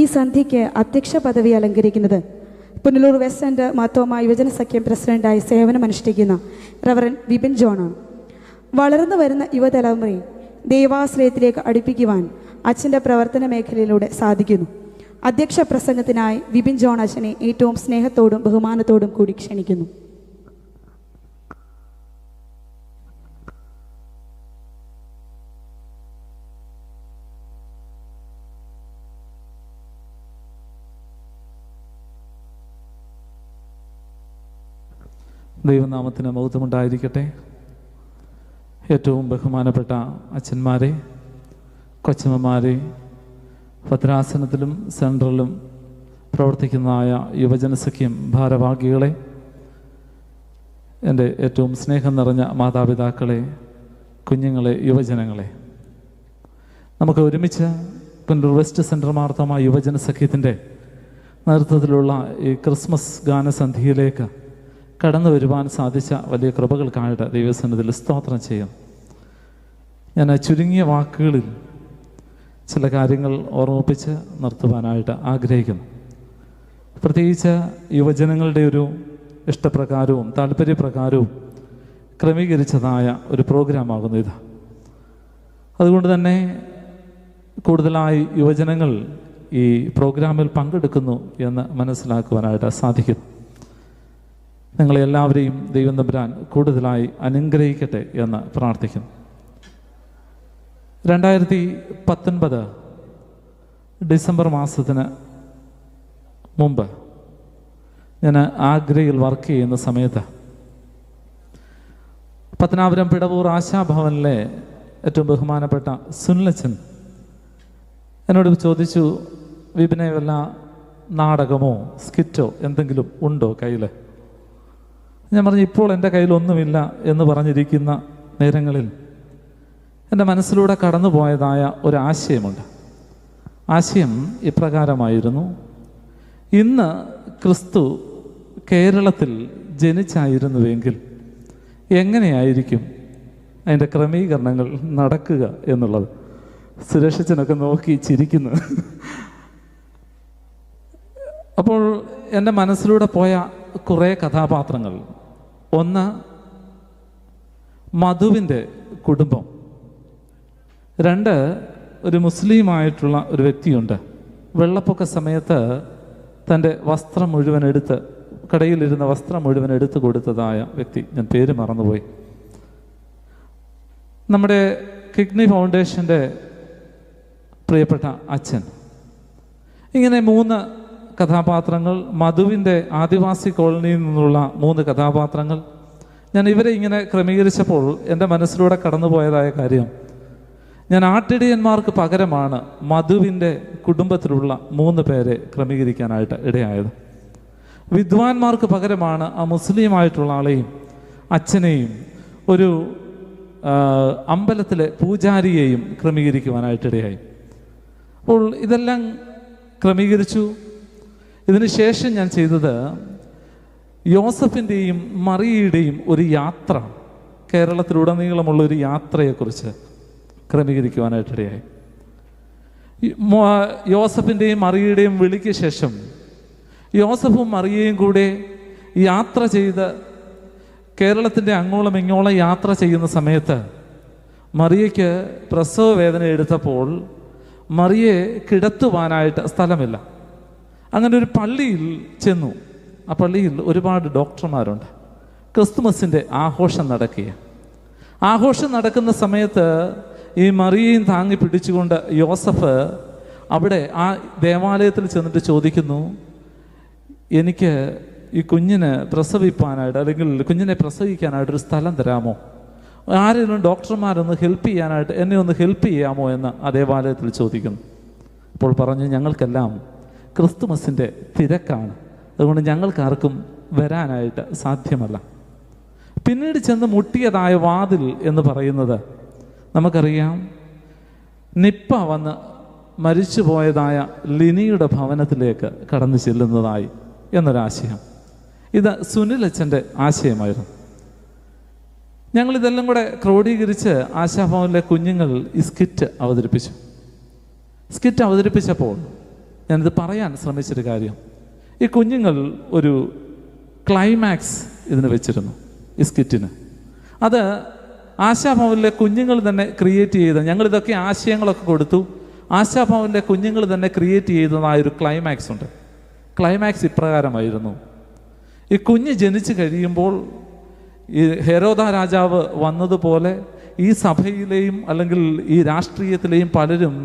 ഈ സന്ധ്യയ്ക്ക് അധ്യക്ഷ പദവി അലങ്കരിക്കുന്നത് പുനലൂർ വെസ്റ്റ് എൻഡ് മാർത്തോമാ യുവജന സഖ്യം പ്രസിഡന്റായി സേവനമനുഷ്ഠിക്കുന്ന റവറൻ വിപിൻ ജോണാണ്. വളർന്നു വരുന്ന യുവതലമുറയെ ദൈവാശ്രയത്തിലേക്ക് അടുപ്പിക്കുവാൻ അച്ഛൻ്റെ പ്രവർത്തന മേഖലയിലൂടെ സാധിക്കുന്നു. അധ്യക്ഷ പ്രസംഗത്തിനായി വിപിൻ ജോൺ അച്ഛനെ ഏറ്റവും സ്നേഹത്തോടും ബഹുമാനത്തോടും കൂടി ക്ഷണിക്കുന്നു. ദൈവനാമത്തിന് മഹത്വമുണ്ടായിരിക്കട്ടെ. ഏറ്റവും ബഹുമാനപ്പെട്ട അച്ഛന്മാരെ, കൊച്ചമ്മമാരെ, ഭദ്രാസനത്തിലും സെൻട്രലും പ്രവർത്തിക്കുന്നതായ യുവജന സഖ്യം ഭാരവാഹികളെ, എൻ്റെ ഏറ്റവും സ്നേഹം നിറഞ്ഞ മാതാപിതാക്കളെ, കുഞ്ഞുങ്ങളെ, യുവജനങ്ങളെ, നമുക്ക് ഒരുമിച്ച് പുനലൂർ വെസ്റ്റ് സെൻട്രൽ മാർത്തോമാ യുവജന സഖ്യത്തിൻ്റെ നേതൃത്വത്തിലുള്ള ഈ ക്രിസ്മസ് ഗാനസന്ധിയിലേക്ക് കടന്നു വരുവാൻ സാധിച്ച വലിയ കൃപകൾക്കായിട്ട് ദൈവസന്നിധിയിൽ സ്തോത്രം ചെയ്യും. ഞാൻ ചുരുങ്ങിയ വാക്കുകളിൽ ചില കാര്യങ്ങൾ ഓർമ്മിപ്പിച്ച് നിർത്തുവാനായിട്ട് ആഗ്രഹിക്കുന്നു. പ്രത്യേകിച്ച് യുവജനങ്ങളുടെ ഒരു ഇഷ്ടപ്രകാരവും താല്പര്യപ്രകാരവും ക്രമീകരിച്ചതായ ഒരു പ്രോഗ്രാമാകുന്നു ഇത്. അതുകൊണ്ട് തന്നെ കൂടുതലായി യുവജനങ്ങൾ ഈ പ്രോഗ്രാമിൽ പങ്കെടുക്കുന്നു എന്ന് മനസ്സിലാക്കുവാനായിട്ട് സാധിക്കുന്നു. നിങ്ങളെല്ലാവരെയും ദൈവം തമ്പുരാൻ കൂടുതലായി അനുഗ്രഹിക്കട്ടെ എന്ന് പ്രാർത്ഥിക്കുന്നു. 2019 ഡിസംബർ മാസത്തിന് മുമ്പ് ഞാൻ ആഗ്രയിൽ വർക്ക് ചെയ്യുന്ന സമയത്ത് പത്തനാപുരം പിടവൂർ ആശാഭവനിലെ ഏറ്റവും ബഹുമാനപ്പെട്ട സുനിലച്ചൻ എന്നോട് ചോദിച്ചു, വിപിനെ വല്ല നാടകമോ സ്കിറ്റോ എന്തെങ്കിലും ഉണ്ടോ കയ്യിൽ? ഞാൻ പറഞ്ഞു, ഇപ്പോൾ എൻ്റെ കയ്യിലൊന്നുമില്ല എന്ന് പറഞ്ഞിരിക്കുന്ന നേരങ്ങളിൽ എൻ്റെ മനസ്സിലൂടെ കടന്നു പോയതായ ഒരാശയമുണ്ട്. ആശയം ഇപ്രകാരമായിരുന്നു: ഇന്ന് ക്രിസ്തു കേരളത്തിൽ ജനിച്ചായിരുന്നുവെങ്കിൽ എങ്ങനെയായിരിക്കും അതിൻ്റെ ക്രമീകരണങ്ങൾ നടക്കുക എന്നുള്ളത്. സുരക്ഷനൊക്കെ നോക്കി ചിരിക്കുന്നു. അപ്പോൾ എൻ്റെ മനസ്സിലൂടെ പോയ കുറേ കഥാപാത്രങ്ങൾ, ഒന്ന് മധുവിൻ്റെ കുടുംബം, രണ്ട് ഒരു മുസ്ലിമായിട്ടുള്ള ഒരു വ്യക്തിയുണ്ട്. വെള്ളപ്പൊക്ക സമയത്ത് തൻ്റെ വസ്ത്രം മുഴുവൻ എടുത്ത്, കടയിലിരുന്ന വസ്ത്രം മുഴുവൻ എടുത്തു കൊടുത്തതായ വ്യക്തി, ഞാൻ പേര് മറന്നുപോയി. നമ്മുടെ കിഡ്നി ഫൗണ്ടേഷൻ്റെ പ്രിയപ്പെട്ട അച്ഛൻ. ഇങ്ങനെ 3 കഥാപാത്രങ്ങൾ, മധുവിൻ്റെ ആദിവാസി കോളനിയിൽ നിന്നുള്ള 3 കഥാപാത്രങ്ങൾ. ഞാൻ ഇവരെ ഇങ്ങനെ ക്രമീകരിച്ചപ്പോൾ എൻ്റെ മനസ്സിലൂടെ കടന്നുപോയതായ കാര്യം, ഞാൻ ആട്ടിടയന്മാർക്ക് പകരമാണ് മധുവിൻ്റെ കുടുംബത്തിലുള്ള 3 പേരെ ക്രമീകരിക്കാനായിട്ട് ഇടയായത്. വിദ്വാൻമാർക്ക് പകരമാണ് ആ മുസ്ലിമായിട്ടുള്ള ആളെയും അച്ഛനെയും ഒരു അമ്പലത്തിലെ പൂജാരിയെയും ക്രമീകരിക്കുവാനായിട്ടിടയായി. അപ്പോൾ ഇതെല്ലാം ക്രമീകരിച്ചു. ഇതിന് ശേഷം ഞാൻ ചെയ്തത് യോസഫിൻ്റെയും മറിയയുടെയും ഒരു യാത്ര, കേരളത്തിലുടനീളമുള്ള ഒരു യാത്രയെക്കുറിച്ച് ക്രമീകരിക്കുവാനായിട്ടിടയായി. യോസഫിൻ്റെയും മറിയയുടെയും വിളിക്ക് ശേഷം യോസഫും മറിയയും കൂടെ യാത്ര ചെയ്ത് കേരളത്തിൻ്റെ അങ്ങോളം ഇങ്ങോളം യാത്ര ചെയ്യുന്ന സമയത്ത് മറിയയ്ക്ക് പ്രസവ വേദന എടുത്തപ്പോൾ മറിയയെ കിടത്തുവാനായിട്ട് സ്ഥലമില്ല. അങ്ങനെ ഒരു പള്ളിയിൽ ചെന്നു. ആ പള്ളിയിൽ ഒരുപാട് ഡോക്ടർമാരുണ്ട്. ക്രിസ്തുമസിൻ്റെ ആഘോഷം നടക്കുക. ആഘോഷം നടക്കുന്ന സമയത്ത് ഈ മറിയയും താങ്ങി പിടിച്ചുകൊണ്ട് യോസഫ് അവിടെ ആ ദേവാലയത്തിൽ ചെന്നിട്ട് ചോദിക്കുന്നു, എനിക്ക് ഈ കുഞ്ഞിനെ പ്രസവിപ്പാനായിട്ട്, അല്ലെങ്കിൽ കുഞ്ഞിനെ പ്രസവിക്കാനായിട്ടൊരു സ്ഥലം തരാമോ? ആരെങ്കിലും ഡോക്ടർമാരൊന്ന് ഹെൽപ്പ് ചെയ്യാനായിട്ട് എന്നെ ഒന്ന് ഹെൽപ്പ് ചെയ്യാമോ എന്ന് ആ ദേവാലയത്തിൽ ചോദിക്കുന്നു. അപ്പോൾ പറഞ്ഞു, ഞങ്ങൾക്കെല്ലാം ക്രിസ്തുമസിൻ്റെ തിരക്കാണ്, അതുകൊണ്ട് ഞങ്ങൾക്കാർക്കും വരാനായിട്ട് സാധ്യമല്ല. പിന്നീട് ചെന്ന് മുട്ടിയതായ വാതിൽ എന്ന് പറയുന്നത് നമുക്കറിയാം, നിപ്പ വന്ന് മരിച്ചുപോയതായ ലിനിയുടെ ഭവനത്തിലേക്ക് കടന്നു ചെല്ലുന്നതായി എന്നൊരാശയം. ഇത് സുനിലച്ചൻ്റെ ആശയമായിരുന്നു. ഞങ്ങളിതെല്ലാം കൂടെ ക്രോഡീകരിച്ച് ആശാഭവനിലെ കുഞ്ഞുങ്ങൾ ഈ സ്കിറ്റ് അവതരിപ്പിച്ചു. സ്കിറ്റ് അവതരിപ്പിച്ചപ്പോൾ ഞാനിത് പറയാൻ ശ്രമിച്ചൊരു കാര്യം, ഈ കുഞ്ഞുങ്ങൾ ഒരു ക്ലൈമാക്സ് ഇതിന് വെച്ചിരുന്നു, ഈ സ്കിറ്റിന്. അത് ആശാഭവനിലെ കുഞ്ഞുങ്ങൾ തന്നെ ക്രിയേറ്റ് ചെയ്ത, ഞങ്ങളിതൊക്കെ ആശയങ്ങളൊക്കെ കൊടുത്തു, ആശാഭവനിലെ കുഞ്ഞുങ്ങൾ തന്നെ ക്രിയേറ്റ് ചെയ്തതായൊരു ക്ലൈമാക്സ് ഉണ്ട്. ക്ലൈമാക്സ് ഇപ്രകാരമായിരുന്നു: ഈ കുഞ്ഞ് ജനിച്ചു കഴിയുമ്പോൾ ഈ ഹെരോദ രാജാവ് വന്നതുപോലെ ഈ സഭയിലെയും അല്ലെങ്കിൽ ഈ രാഷ്ട്രീയത്തിലെയും പലരും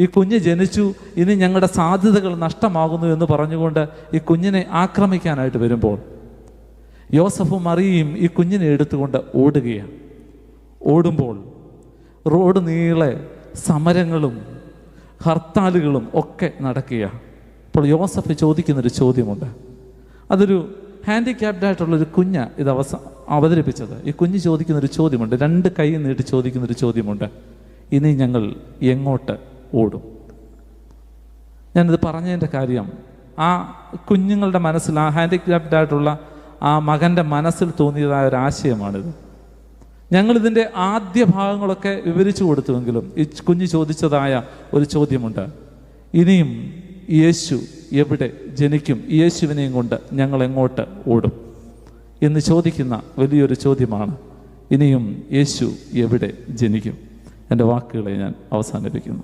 ഈ കുഞ്ഞ് ജനിച്ചു, ഇനി ഞങ്ങളുടെ സാധ്യതകൾ നഷ്ടമാകുന്നു എന്ന് പറഞ്ഞുകൊണ്ട് ഈ കുഞ്ഞിനെ ആക്രമിക്കാനായിട്ട് വരുമ്പോൾ യോസഫും മറിയയും ഈ കുഞ്ഞിനെ എടുത്തുകൊണ്ട് ഓടുകയാണ്. ഓടുമ്പോൾ റോഡ് നീളെ സമരങ്ങളും ഹർത്താലുകളും ഒക്കെ നടക്കുകയാണ്. അപ്പോൾ യോസഫ് ചോദിക്കുന്നൊരു ചോദ്യമുണ്ട്. അതൊരു ഹാൻഡിക്യാപ്ഡായിട്ടുള്ളൊരു കുഞ്ഞ് ഇത് അവതരിപ്പിച്ചത്. ഈ കുഞ്ഞ് ചോദിക്കുന്നൊരു ചോദ്യമുണ്ട്, 2 കൈ നീട്ടി ചോദിക്കുന്നൊരു ചോദ്യമുണ്ട്: ഇനി ഞങ്ങൾ എങ്ങോട്ട് ഓടും? ഞാനിത് പറഞ്ഞതിൻ്റെ കാര്യം, ആ കുഞ്ഞുങ്ങളുടെ മനസ്സിൽ, ആ ഹാൻഡിക്യാപ്ഡായിട്ടുള്ള ആ മകൻ്റെ മനസ്സിൽ തോന്നിയതായ ഒരു ആശയമാണിത്. ഞങ്ങളിതിൻ്റെ ആദ്യ ഭാഗങ്ങളൊക്കെ വിവരിച്ചു കൊടുത്തുവെങ്കിലും ഈ കുഞ്ഞ് ചോദിച്ചതായ ഒരു ചോദ്യമുണ്ട്: ഇനിയും യേശു എവിടെ ജനിക്കും? യേശുവിനെയും കൊണ്ട് ഞങ്ങൾ എങ്ങോട്ട് ഓടും എന്ന് ചോദിക്കുന്ന വലിയൊരു ചോദ്യമാണ്. ഇനിയും യേശു എവിടെ ജനിക്കും? എൻ്റെ വാക്കുകളെ ഞാൻ അവസാനിപ്പിക്കുന്നു.